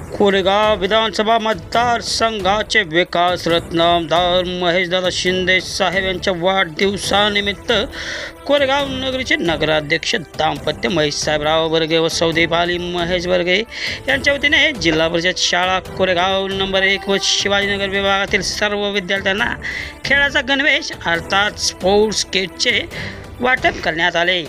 कोरेगाव विधानसभा मतदारसंघाचे विकास रत्न आमदार महेशदादा शिंदे साहेब यांच्या वाढदिवसानिमित्त कोरेगाव नगरीचे नगराध्यक्ष दाम्पत्य महेश साहेबराव बर्गे व सौदेव आली महेश बर्गे यांच्या वतीने जिल्हा परिषद शाळा कोरेगाव नंबर 1 व शिवाजीनगर विभागातील सर्व विद्यार्थ्यांना खेळाचा गणवेश अर्थात स्पोर्ट्स किटचे वाटप करण्यात आले।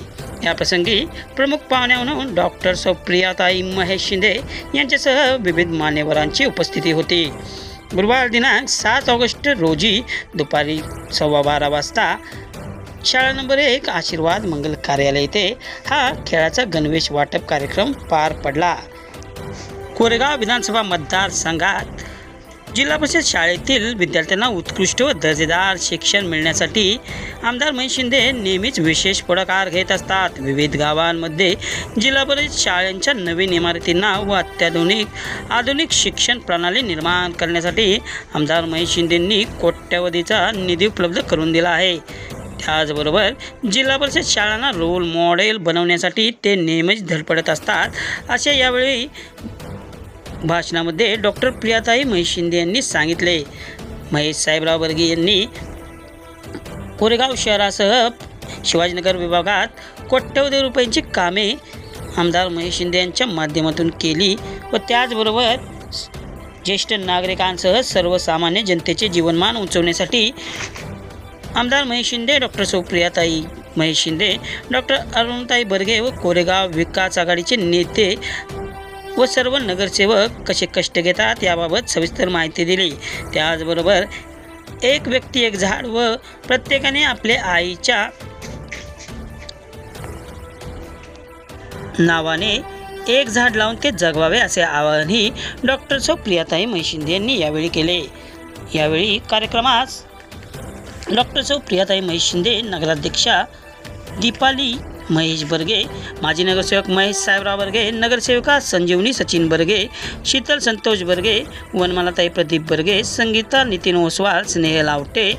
याप्रसंगी प्रमुख पाहुणे म्हणून डॉक्टर सौ प्रियाताई महेश शिंदे यांच्यासह विविध मान्यवरांची उपस्थिती होती। गुरुवार दिनांक 7 ऑगस्ट रोजी दुपारी 12:15 वाजता शाळा नंबर 1 आशीर्वाद मंगल कार्यालय येथे हा खेळाचा गणवेश वाटप कार्यक्रम पार पडला। कोरेगाव विधानसभा मतदारसंघात जिल्हा परिषद शाळेतील विद्यार्थ्यांना उत्कृष्ट व दर्जेदार शिक्षण मिळण्यासाठी आमदार महेश शिंदे नेहमीच विशेष पुढाकार घेत असतात। विविध गावांमध्ये जिल्हा परिषद शाळांच्या नवीन इमारतींना व आधुनिक शिक्षण प्रणाली निर्माण करण्यासाठी आमदार महेश शिंदेंनी कोट्यवधीचा निधी उपलब्ध करून दिला आहे। त्याचबरोबर जिल्हा परिषद शाळांना रोल मॉडेल बनवण्यासाठी ते नेहमीच धडपडत असतात, असे यावेळी भाषणामध्ये डॉक्टर प्रियाताई महेश शिंदे यांनी सांगितले। महेश साहेबराव बर्गे यांनी कोरेगाव शहरासह शिवाजीनगर विभागात कोट्यवधी रुपयांची कामे आमदार महेश शिंदे यांच्या माध्यमातून केली व त्याचबरोबर ज्येष्ठ नागरिकांसह सर्वसामान्य जनतेचे जीवनमान उंचवण्यासाठी आमदार महेश शिंदे, डॉक्टर सौ प्रियाताई महेश शिंदे, डॉक्टर अरुणताई बर्गे व कोरेगाव विकास आघाडीचे नेते व सर्व नगरसेवक कसे कष्ट घेतात याबाबत सविस्तर माहिती दिली। त्याचबरोबर एक व्यक्ती एक झाड व प्रत्येकाने आपल्या आईच्या नावाने एक झाड लावून ते जगवावे असे आवाहनही डॉक्टर सौ प्रियाताई महेश शिंदे यांनी यावेळी केले। यावेळी कार्यक्रमास डॉक्टर सौ प्रियाताई महेश शिंदे, नगराध्यक्षा दीपाली महेश बर्गे, माजी नगरसेवक महेश साहेबराव बर्गे, नगरसेविका संजीवनी सचिन बर्गे, शीतल संतोष बर्गे, वनमालाताई प्रदीप बर्गे, संगीता नितीन ओसवाल, स्नेहल आवटे,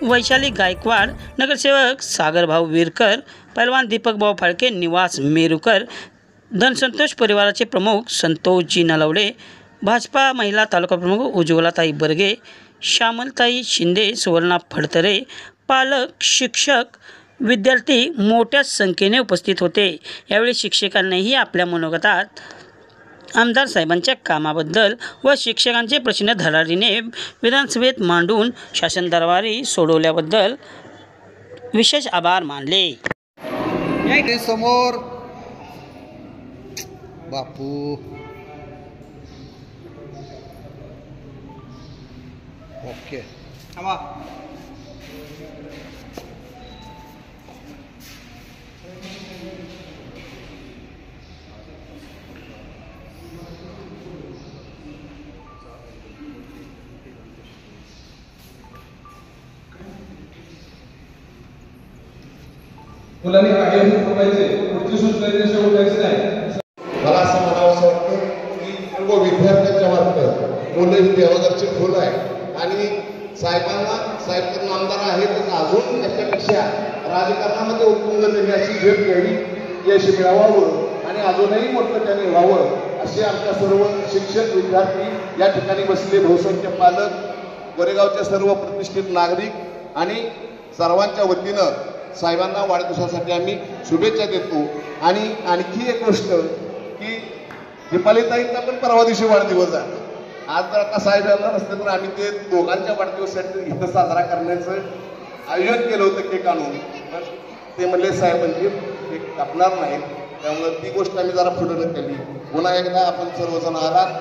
वैशाली गायकवाड, नगरसेवक सागरभाऊ वीरकर, पैलवान दीपकभाऊ फाळके, निवास मेरुकर, धनसंतोष परिवाराचे प्रमुख संतोषजी नलवडे, भाजपा महिला तालुका प्रमुख उज्ज्वलाताई बर्गे, श्यामलताई शिंदे, सुवर्णा फडतरे, पालक, शिक्षक, विद्यार्थी मोठ्या संख्येने उपस्थित होते। यावेळी शिक्षकांनीही आपल्या मनोगतात आमदार साहेबांच्या कामाबद्दल व शिक्षकांचे प्रश्न धडाडीने विधानसभेत मांडून शासन दरबारी सोडवल्याबद्दल विशेष आभार मानले। समोर बापू ओके मुलांनी आगे थांबायचे, पुढची सूचना उठायची नाही। मला असं म्हणावं वाटतं की सर्व विद्यार्थ्यांच्या मार्फत मुलं ही देवाघरची फुल आहे आणि साहेबांना आमदार आहेतच, अजून त्याच्यापेक्षा राजकारणामध्ये उत्तुंग त्यांनी अशी झेप घ्यावी, यश मिळवावं आणि अजूनही मोठं त्याने व्हावं असे आमच्या सर्व शिक्षक, विद्यार्थी, या ठिकाणी बसले बहुसंख्य पालक, कोरेगावचे सर्व प्रतिष्ठित नागरिक आणि सर्वांच्या वतीनं साहेबांना वाढदिवसासाठी आम्ही शुभेच्छा देतो। आणि आणखी एक गोष्ट की दीपालीताईंचा पण परवा दिवशी वाढदिवस आहे। आज जर आता साहेब यायला नसते तर आम्ही ते दोघांच्या वाढदिवसासाठी इथं साजरा करण्याचं आयोजन केलं होतं केक आणून, पण ते म्हणले साहेब म्हणजे केक कापणार नाही, त्यामुळे ती गोष्ट आम्ही जरा पुढे केली। पुन्हा एकदा आपण सर्वजण आलात,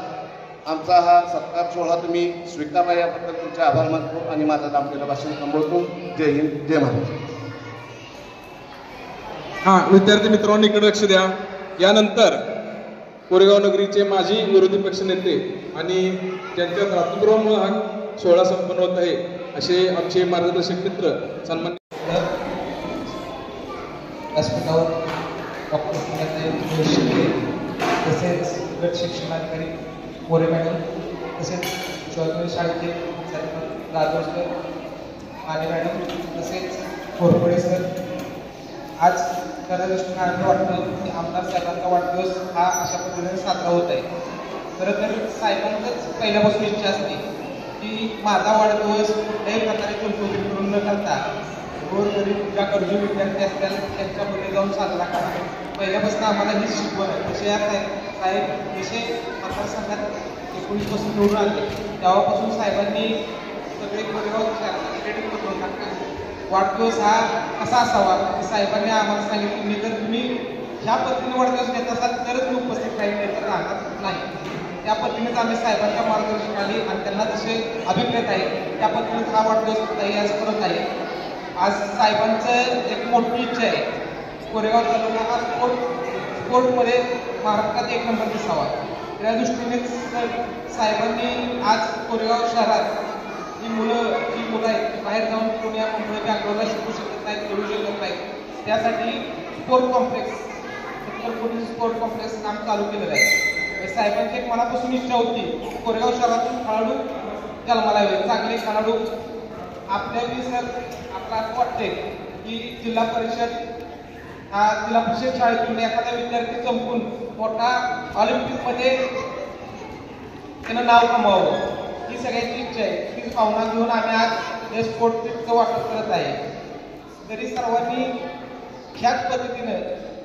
आमचा हा सत्कार सोहळा तुम्ही स्वीकारला याबद्दल तुमचे आभार मानतो आणि माझं दामलेलं भाषण थांबवतो। जय हिंद, जय महाराष्ट्र। विद्यार्थी मित्रांनो इकडे लक्ष द्या। यानंतर कोरेगाव नगरीचे माजी विरोधी पक्षनेते आणि त्यांच्या प्रातुर्भावामुळे हा सोहळा संपन्न होत आहे असे आमचे मार्गदर्शक मित्र सन्मान्य व्यासपीठावर डॉक्टर प्रियाताई शिंदे, तसेच गट शिक्षणाधिकारी मोरे मॅडम, तसेच शिवाजी शाळेचे राजवस्कर माने मॅडम, तसेच घोरपडे सर, आज खऱ्या दृष्टीने आनंद वाटतं की आमदार साहेबांचा वाढदिवस हा अशा पद्धतीने साजरा होत आहे। खरं तर साहेबांचंच पहिल्यापासून इच्छा असते की माझा वाढदिवस कुठल्याही प्रकारे चुलचुली करून न करता गोरगरीब ज्या गरजू विद्यार्थी असतील त्यांच्यामध्ये जाऊन साजरा करा. पहिल्यापासून आम्हाला ही शिकवण आहे. तसे या साहेब जसे मतदारसंघात 19 पासून निवडून आले तेव्हापासून साहेबांनी सगळे कोरेगाव क्रेडिट बदलून टाकले. वाढदिवस हा कसा असावा साहेबांनी आम्हाला सांगितलं मी तर तुम्ही ह्या पद्धतीने वाढदिवस घेत असाल तरच मी उपस्थित राहील नाही तर राहणार नाही. त्या पद्धतीनेच आम्ही साहेबांच्या मार्गदर्शनाखाली आणि त्यांना जसे अभिप्रेत आहे त्या पद्धतीनेच हा वाढदिवस आज करत आहे. आज साहेबांचं एक मोठी इच्छा आहे कोरेगाव तालुका हा स्पोर्टमध्ये महाराष्ट्रात 1 नंबर दिसावा. त्या दृष्टीनेच साहेबांनी आज कोरेगाव शहरात जी मुलं आहेत बाहेर जाऊन पुण्या मुंबई बँगलोरला शिकू शकत नाहीत खेळू शकत नाहीत त्यासाठी sport complex Chhatrapati sport complex काम चालू केलेलं आहे. साहेबांची एक मनापासून इच्छा होती कोरेगाव शहरातून खेळाडू जन्माला यावे चांगले खेळाडू आपल्या सर आपल्याला असं वाटते की जिल्हा परिषद शाळेतून एखादा विद्यार्थी चमकून मोठा ऑलिम्पिकमध्ये त्यानं नाव कमावं ही सगळ्यांची इच्छा आहे. ती भावना घेऊन आम्ही आज हे स्पोर्ट ट्रिपचं वाटप करत आहे. तरी सर्वांनी ह्याच पद्धतीनं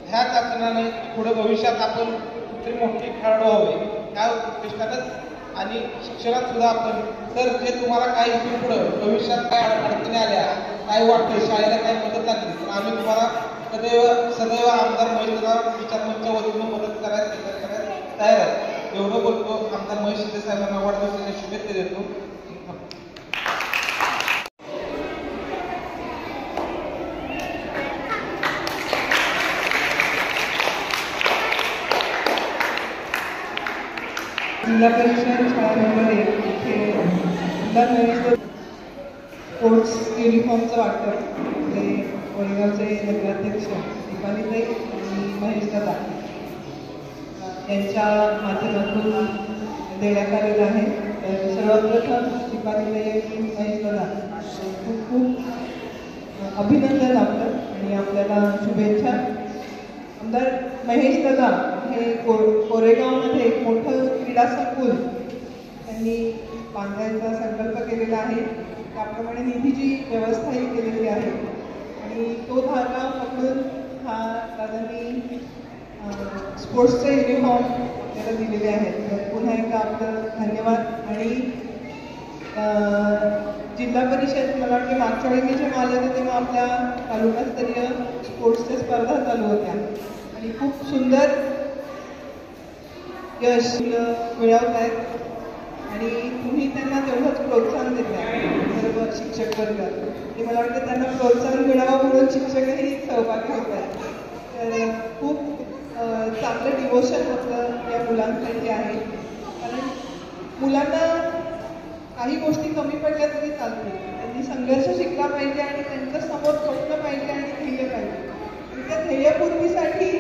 ह्याच आचरणाने पुढे भविष्यात आपण कुठेतरी मोठे खेळाडू व्हावे त्या उद्दिष्टानंच आणि शिक्षणात सुद्धा आपण तर जे तुम्हाला काही इथून पुढं भविष्यात काय अडचणी आल्या काय वाटतं शाळेला काय मदत लागली तर आम्ही तुम्हाला सदैव आमदार महेशदादा विचारमंचच्या वतीनं मदत करायला तयार आहे. एवढं बोलतो आमदार महेश शिंदे साहेबांना वाढदिवसाच्या शुभेच्छा देतो. जिल्हा परिषद शाळा नंबर 1 इथे जिल्हा परिषद स्पोर्ट्स युनिफॉर्मचं वाटप ते कोरेगावचे नगराध्यक्ष दीपालीताई आणि महेशदादा यांच्या माध्यमातून देण्यात आलेलं आहे. तर सर्वप्रथम दीपालीताई आणि महेशदादा खूप खूप अभिनंदन आपलं आणि आपल्याला शुभेच्छा. आमदार महेशदादा हे कोरेगावमध्ये एक मोठं क्रीडा संकुल त्यांनी बांधायचा संकल्प केलेला आहे. त्याप्रमाणे निधीची व्यवस्थाही केलेली आहे आणि तो धागा पकडून हा दादांनी स्पोर्ट्सचे युनिफॉर्म आपल्याला दिलेले आहेत. तर पुन्हा एकदा आपलं धन्यवाद. आणि जिल्हा परिषद मला वाटतं मागच्या वेळी मी जेव्हा आले होते तेव्हा आपल्या तालुकास्तरीय स्पोर्ट्सच्या स्पर्धा चालू होत्या आणि खूप सुंदर यश मिळवत आहेत आणि तुम्ही त्यांना तेवढंच प्रोत्साहन देताय सर्व शिक्षक वर्ग आणि मला वाटतं त्यांना प्रोत्साहन मिळावं म्हणून शिक्षकही सहभागी होत आहेत. तर खूप चांगलं डिवोशन आपलं या मुलांसाठी आहे. कारण मुलांना काही गोष्टी कमी पडल्या तरी चालतील त्यांनी संघर्ष शिकला पाहिजे आणि त्यांच्या समोर स्वप्न पाहिजे आणि ध्येय पाहिजे आणि त्या ध्येयपूर्तीसाठी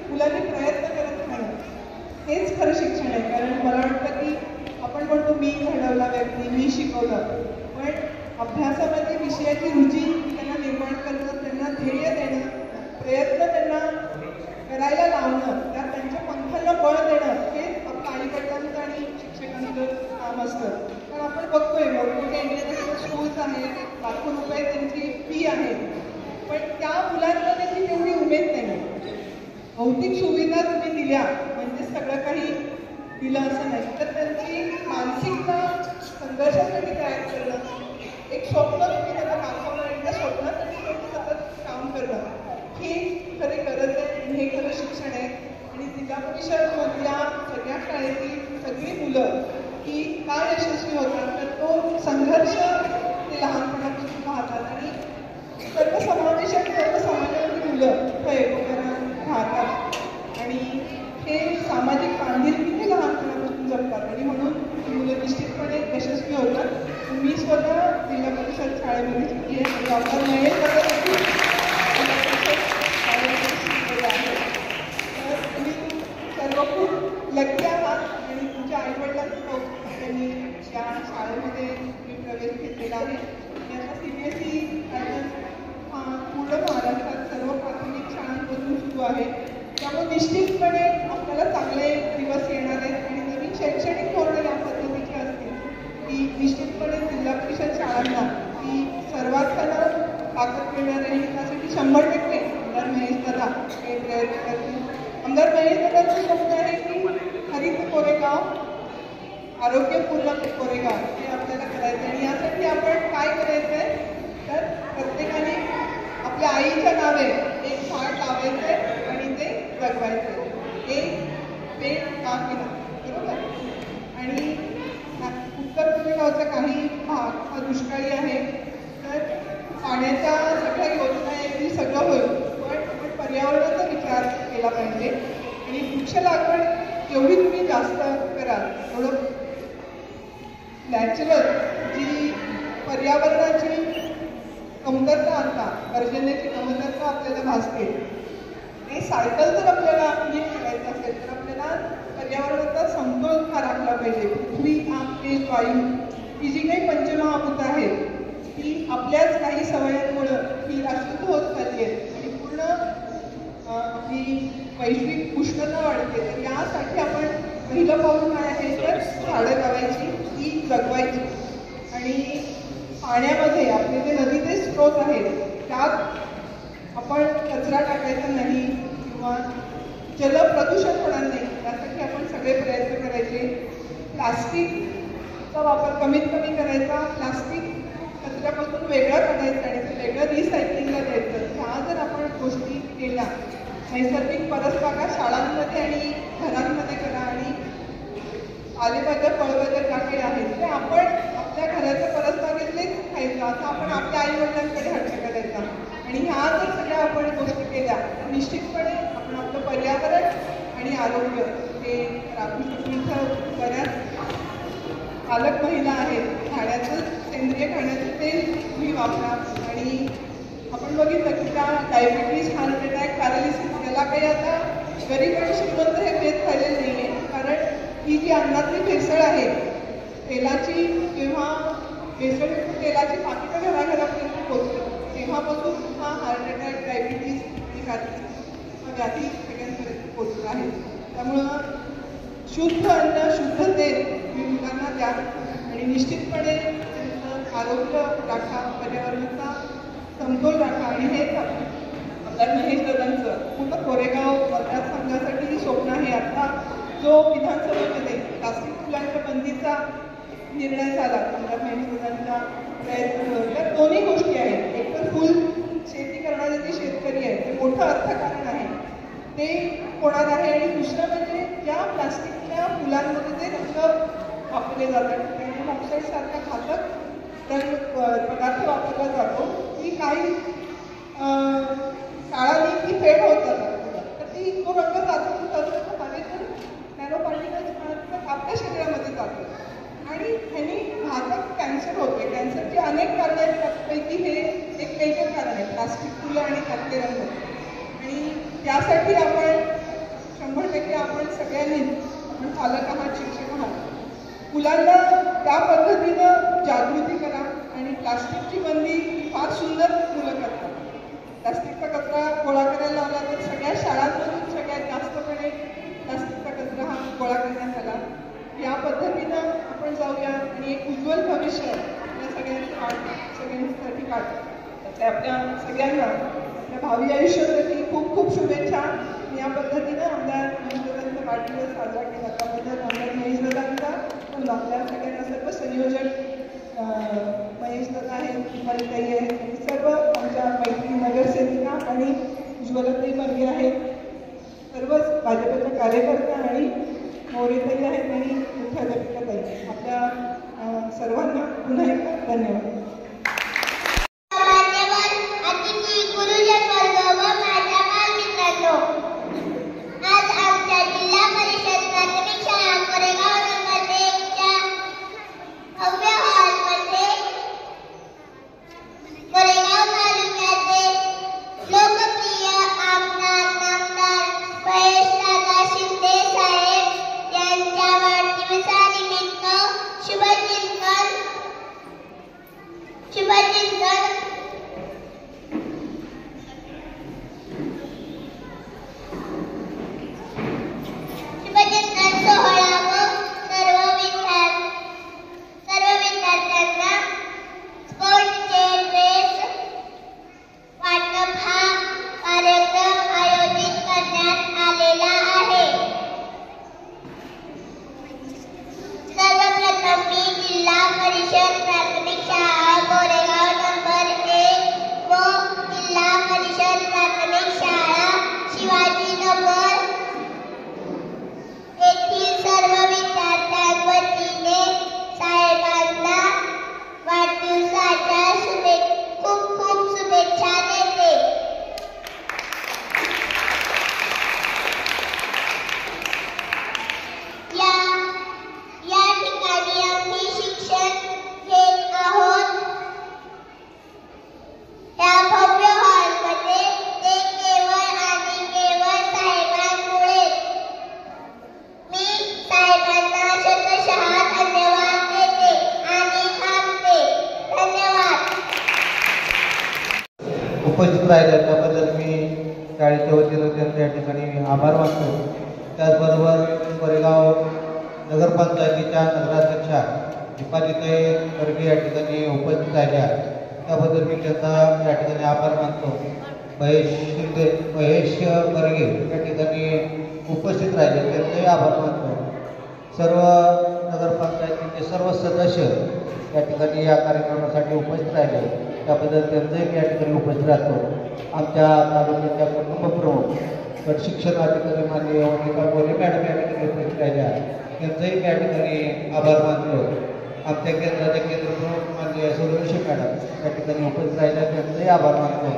मुलांनी प्रयत्न करत राहणं हेच खरं शिक्षण आहे. कारण मला वाटतं की आपण म्हणतो मी घडवला व्यक्ती मी शिकवलं पण अभ्यासामध्ये विषयाची रुची त्यांना निर्माण करणं त्यांना ध्येय देणं प्रयत्न त्यांना करायला लावणं त्या त्यांच्या पंखांना बळ देणं हेच आपलं आईवडिलांचं आणि शिक्षकांचं काम असतं. कारण आपण बघतोय मोठमोठे इंटरनॅशनल स्कूल्स आहेत लाखो रुपये त्यांची फी आहे पण त्या मुलांना त्याची तेवढी उमेद नाही. भौतिक सुविधा तुम्ही दिल्या म्हणजे सगळं काही दिलं असं नाही तर त्यांची मानसिकता संघर्षासाठी तयार करणं एक स्वप्न तुम्ही त्यांना दाखवणं आणि त्या स्वप्नासाठी त्यांनी सतत काम करणं ही खरी गरज आहे आणि हे खरं शिक्षण आहे. आणि जिल्हा परिषदमधल्या सगळ्या शाळेतील सगळी मुलं ही काय यशस्वी होतात तर तो संघर्ष ते लहानपणापासून पाहतात आणि सर्वसमावेशक सर्वसामान्य मुलं राहतात आणि हे सामाजिक बांधिलकी ते लहानपणापासून जगतात आणि म्हणून ही मुलं निश्चितपणे यशस्वी होतात. मी स्वतः जिल्हा परिषद शाळेमध्ये शिकली आहे आणि आमदार महेश दादा देखील जिल्हा परिषद शाळेमध्ये शिकलेले आहे. तर तुम्ही सर्व खूप लकी आहात आणि तुमच्या आईवडिलांचं कौतुक त्यांनी या शाळेमध्ये मी प्रवेश घेतलेला आहे. याचा CBSE पॅटर्न हा पूर्ण महाराष्ट्रात सर्व प्राथमिक शाळांमधून सुरू आहे. त्यामुळे निश्चितपणे आपल्याला चांगले दिवस येणार आहेत आणि नवीन शैक्षणिक देणार आणि त्यासाठी 100% आमदार महेश दादा हे प्रयत्न करतील. आमदार महेश दादांचं स्वप्न आहे की हरित कोरेगाव, आरोग्यपूर्ण कोरेगाव हे आपल्याला करायचं आणि यासाठी आपण काय करायचं आहे तर प्रत्येकाने आपल्या आईच्या नावे एक झाड लावायचं आणि ते जगवायचं. एक पेड का केलं बरोबर. आणि उत्तर कोरेगावचा काही भाग हा दुष्काळी आहे तर पाण्याच्या सगळ्या योजना आहे सगळं होईल पण आपण पर्यावरणाचा विचार केला पाहिजे आणि वृक्ष लागवड जेवढी तुम्ही जास्त कराल तेवढं नॅचरल जी पर्यावरणाची कमतरता आता पर्जन्याची कमतरता आपल्याला भासते ते सायकल जर आपल्याला नीट करायचं असेल तर आपल्याला पर्यावरणाचा समतोल हा राखला पाहिजे. पृथ्वी, आग, तेज, वायू ही जी काही पंचमहाभूत आहेत ती आपल्याच काही सवयांमुळं ही अशुद्ध होत चालली आहे आणि पूर्ण आपली वैश्विक उष्णता वाढते. तर यासाठी आपण पहिलं पाऊल काय आहे तर झाडं लावायची, ती जगवायची आणि पाण्यामध्ये आपले जे नदीचे स्रोत आहेत त्यात आपण कचरा टाकायचा नाही किंवा जलप्रदूषण होणार नाही यासाठी आपण सगळे प्रयत्न करायचे. प्लास्टिकचा वापर कमीत कमी करायचा, प्लास्टिक कचऱ्यापासून वेगळं काढायचं आणि ते वेगळं रिसायकलिंगला द्यायचं. ह्या जर आपण गोष्टी केल्या नैसर्गिक परसबागा शाळांमध्ये आणि घरांमध्ये करा आणि पालेभाज्या फळभाज्या ज्या काही आहेत ते आपण आपल्या घराच्या परसबागेतलेच खायचं असं आपण आपल्या आई वडिलांकडे हट्ट करायचा आणि ह्या जर सगळ्या आपण गोष्टी केल्या तर निश्चितपणे आपण आपलं पर्यावरण आणि आरोग्य हे राखू शकू. इथं बऱ्याच पालक महिला आहेत खाण्याचं सेंद्रिय खाण्याचं तेल तुम्ही वापरा आणि आपण बघितलं की त्या डायबिटीज, हार्ट अटॅक, पॅरालिसिस याला काही आता गरीब आणि श्रीमंत हे भेद झालेले नाही आहे कारण ही जी अन्नातली भेसळ आहे तेलाची जेव्हा भेसळयुक्त तेलाची पाकिटं घराघरापर्यंत पोहोचतात तेव्हापासून हा हार्ट अटॅक, डायबिटीज आणि व्याधी सगळ्यांपर्यंत पोहोचला आहे. त्यामुळं शुद्ध अन्न, शुद्ध तेल तुम्ही मुलांना द्या आणि निश्चितपणे त्यांचं आरोग्य राखा, पर्यावरणाचा समतोल राखा आणि हेच आमदार महेश दादांचं पूर्ण कोरेगाव मतदारसंघासाठी स्वप्न आहे. आता जो विधानसभेमध्ये प्लास्टिक फुलांच्या बंदीचा निर्णय झाला आमदार महेश दादांचा प्रयत्न तर दोन्ही गोष्टी आहेत. एक तर फुल शेती करणारे जे शेतकरी आहेत ते मोठं अर्थकारण आहे ते होणार आहे आणि दुसरं म्हणजे ज्या प्लास्टिकच्या फुलांमध्ये जे रंग वापरले जातात कॅल्शियम ऑक्साईड सारखा घातक पदार्थ वापरला जातो ती काही काळाने ती फेड होत जातात तर ती तो रंग जातो हवेतून नॅनो पार्टिकल्स आपल्या शरीरामध्ये जातो आणि ह्यानी घातक कॅन्सर होते. कॅन्सरची अनेक कारणे आहेत त्यापैकी हे एक मेजर कारण आहे प्लास्टिक फुलं आणि त्यातले रंग आणि त्यासाठी आपण 100% आपण सगळ्यांनी आपण पालक आहात, शिक्षक आहात, मुलांना त्या पद्धतीनं जागृती करा आणि प्लास्टिकची बंदी फार सुंदर मुलं करतात. प्लास्टिकचा कचरा गोळा करायला लावला तर सगळ्या शाळांमधून सगळ्यात जास्तपणे प्लास्टिकचा कचरा हा गोळा करण्यात आला. या पद्धतीनं आपण जाऊया आणि एक उज्ज्वल भविष्य या सगळ्यांसाठी काढतो. त्याच्या आपल्या सगळ्यांना आपल्या भावी आयुष्यासाठी खूप खूप शुभेच्छा. या पद्धतीनं आमदार महेश दादांचा वाढदिवस साजरा केला त्याबद्दल आमदार महेश दादांचा आपल्या सगळ्यांना सर्व संयोजक महेश दादा आहेत, रुपालीताई आहेत आणि सर्व आमच्या मैत्री नगरसेविका आणि उज्ज्वलताई बर्गे आहेत, सर्वच भाजपच्या कार्यकर्त्या आणि मोरेताई आहेत आणि मुख्याध्यापिकाताई आपल्या सर्वांना पुन्हा एकदा धन्यवाद. उपस्थित राहिल्या त्याबद्दल मी शाळेच्या वतीनं त्यांच्या या ठिकाणी आभार मानतो. त्याचबरोबर कोरेगाव नगरपंचायतीच्या नगराध्यक्षा दीपालीताई गर्गे या ठिकाणी उपस्थित राहिल्या त्याबद्दल मी त्यांचा या ठिकाणी आभार मानतो. महेश गर्गे या ठिकाणी उपस्थित राहिले त्यांचाही आभार मानतो. सर्व नगरपंचायतीचे सर्व सदस्य या ठिकाणी या कार्यक्रमासाठी उपस्थित राहिले त्याबद्दल त्यांचंही या ठिकाणी उपस्थित राहतो. आमच्या तालुक्याच्या कुटुंबप्रमुख गट शिक्षणाधिकारी माननीय वनिका गोरे मॅडम या ठिकाणी उपस्थित राहिल्या त्यांचंही या ठिकाणी आभार मानतो. आमच्या केंद्राचे केंद्रप्रमुख माननीय सूर्यवंशी मॅडम या ठिकाणी उपस्थित राहिल्या त्यांचंही आभार मानतो.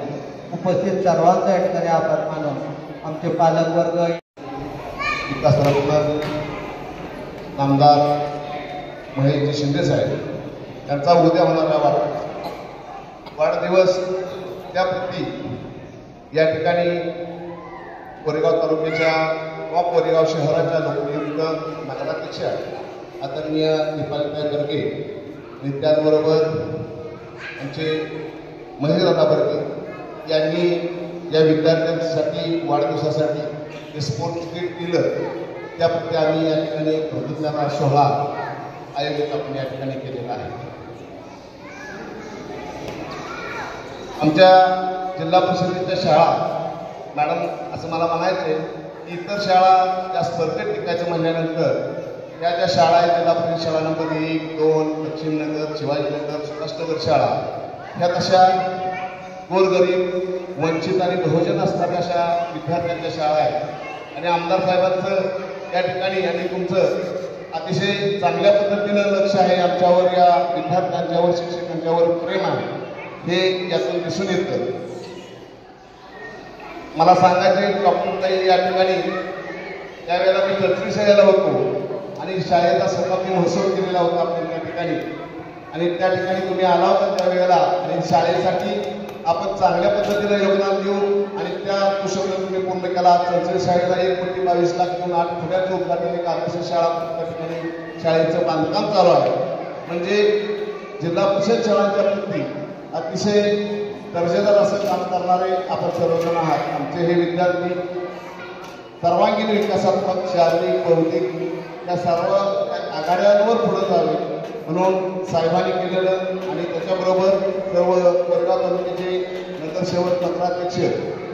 उपस्थित सर्वांचा या ठिकाणी आभार मानून आमचे पालकवर्ग विकासरत्न आमदार महेशजी शिंदे साहेब यांचा उद्या होणारा वाढदिवस त्याप्रती या ठिकाणी कोरेगाव तालुक्याच्या किंवा कोरेगाव शहराच्या लोकनियुक्त नगराध्यक्ष आदरणीय दीपालीताई गर्गे आणि त्याचबरोबर आमचे महेशदादा गर्गे यांनी या विद्यार्थ्यांसाठी वाढदिवसासाठी जे स्पोर्ट्स किट दिलं त्याप्रती आम्ही या ठिकाणी कृतज्ञता सोहळा आयोजित आपण या ठिकाणी केलेला आहे. आमच्या जिल्हा परिषदेच्या शाळा मॅडम असं मला म्हणायचं आहे की इतर शाळा त्या स्पर्धेत टिकायचं म्हणल्यानंतर त्या ज्या शाळा आहेत जिल्हा परिषद शाळा नंबर 1, 2, लक्ष्मीनगर, शिवाजीनगर, सुभाषनगर शाळा ह्या तशा गोरगरीब वंचित आणि बहुजन असणाऱ्या अशा विद्यार्थ्यांच्या शाळा आहेत आणि आमदार साहेबांचं या ठिकाणी आणि तुमचं अतिशय चांगल्या पद्धतीनं लक्ष आहे आमच्यावर, या विद्यार्थ्यांच्यावर, शिक्षकांच्यावर प्रेम आहे हे यातून दिसून येतं. मला सांगायचे डॉक्टर या ठिकाणी त्यावेळेला मी 34 शाळेला होतो आणि शाळेचा सहभागी महोत्सव केलेला होता आपण त्या ठिकाणी आणि त्या ठिकाणी तुम्ही आला होता त्यावेळेला आणि शाळेसाठी आपण चांगल्या पद्धतीनं योगदान देऊ आणि त्या कुशलता तुम्ही पूर्ण केला. 34 शाळेला 1,22 लाख देऊन 8 खोड्याचं उद्घाटन एक आदर्श शाळा त्या ठिकाणी शाळेचं बांधकाम चालू आहे. म्हणजे जिल्हा परिषद शाळांच्या प्रती अतिशय दर्जेदार असं काम करणारे आपण सर्वजण आहात. आमचे हे विद्यार्थी सर्वांगीण विकासात्मक, शारीरिक, बौद्धिक या सर्व आघाड्यांवर पुढे जावे म्हणून साहेबांनी केलेलं आणि त्याच्याबरोबर सर्व कोरेगाव तालुक्याचे नगरसेवक, नगराध्यक्ष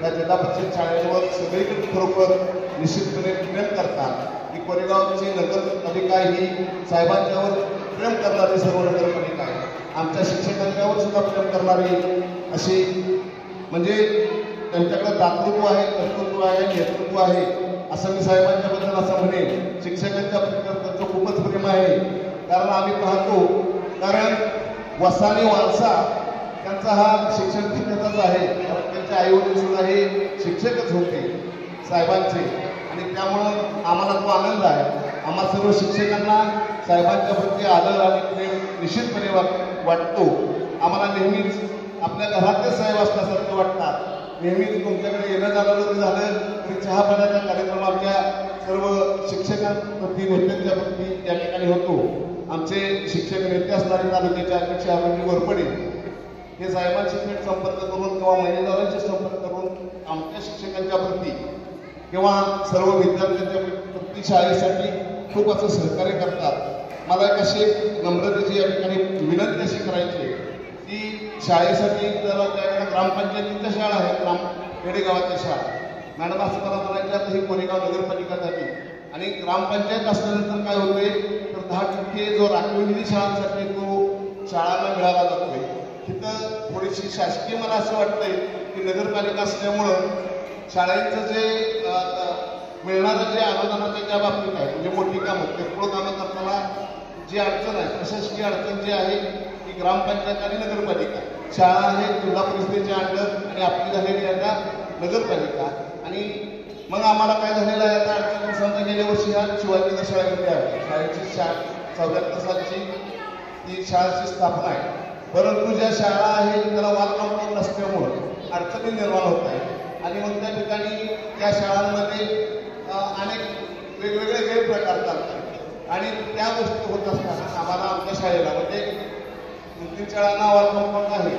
या जिल्हा परिषद शाळेवर सगळीकडे खरोखर निश्चितपणे प्रेम करतात की कोरेगावची नगरपालिका ही साहेबांच्यावर प्रेम करणारी सर्व नगरपालिका आहे. आमच्या शिक्षकांच्यावर सुद्धा प्रेम करणारी अशी म्हणजे त्यांच्याकडे दातृत्व आहे, कर्तृत्व आहे, नेतृत्व आहे असं मी साहेबांच्याबद्दल असं म्हणेन. शिक्षकांच्या त्यांचं खूपच प्रेम आहे कारण आम्ही पाहतो कारण वसाने वारसा त्यांचा हा शिक्षण क्षेत्राचाच आहे कारण त्यांचे आईवडील सुद्धा हे शिक्षकच होते साहेबांचे आणि त्यामुळं आम्हाला तो आनंद आहे. आम्हा सर्व शिक्षकांना साहेबांच्या प्रती आदर आणि प्रेम निश्चितपणे वाटतो. आम्हाला नेहमीच आपल्या घरातले साहेब असल्यासारखं वाटतात. नेहमीच तुमच्याकडे येणं जाणं जरी झालं तरी चहा पाण्याचा कार्यक्रम आमच्या सर्व शिक्षकांप्रती, नेत्यांच्या प्रती या ठिकाणी होतो. आमचे शिक्षक नेते असणारे तालुक्याचे अध्यक्ष अरविंद गोरपडे हे साहेबांशी थेट संपर्क करून किंवा महिलेदारांशी संपर्क करून आमच्या शिक्षकांच्या प्रती किंवा सर्व विद्यार्थ्यांच्या प्रती शाळेसाठी खूप असं सहकार्य करतात. मला एक अशी नम्रतेची या ठिकाणी विनंती अशी करायची की शाळेसाठी तर त्यावेळेला ग्रामपंचायतीच्या शाळा आहेत, खेडेगावाच्या शाळा मॅडम असं मला म्हणायचं आता ही कोरेगाव नगरपालिका झाली आणि ग्रामपंचायत असल्यानंतर काय होतंय तर 10% जो राखीव निधी शाळांसाठी तो शाळांना मिळाला जातोय. तिथं थोडीशी शासकीय मला असं वाटतंय की नगरपालिका असल्यामुळं शाळेचं जे मिळणारं जे अनुदानाच्या त्या बाबतीत आहे म्हणजे मोठी कामं किरकोळ कामं करताना जी अडचण आहे प्रशासकीय अडचण जी आहे ती ग्रामपंचायत आणि नगरपालिका शाळा आहे जिल्हा परिषदेच्या अंडर आणि आपली झालेली आता नगरपालिका आणि मग आम्हाला काय झालेलं आहे आता अडचण समजा गेल्या वर्षी ह्या शिवाजीनगर शाळेमध्ये आहे शाळेची 74 सालची ती शाळेची स्थापना आहे. परंतु ज्या शाळा आहे त्याला वॉल कंपाऊंड नसल्यामुळं अडचणी निर्माण होत आहे आणि मग त्या ठिकाणी त्या शाळांमध्ये अनेक वेगवेगळे गैरप्रकार चालतात आणि त्या गोष्टी होत असताना आम्हाला आमच्या शाळेला म्हणजे 2-3 शाळांना वॉल कंपाऊंड आहे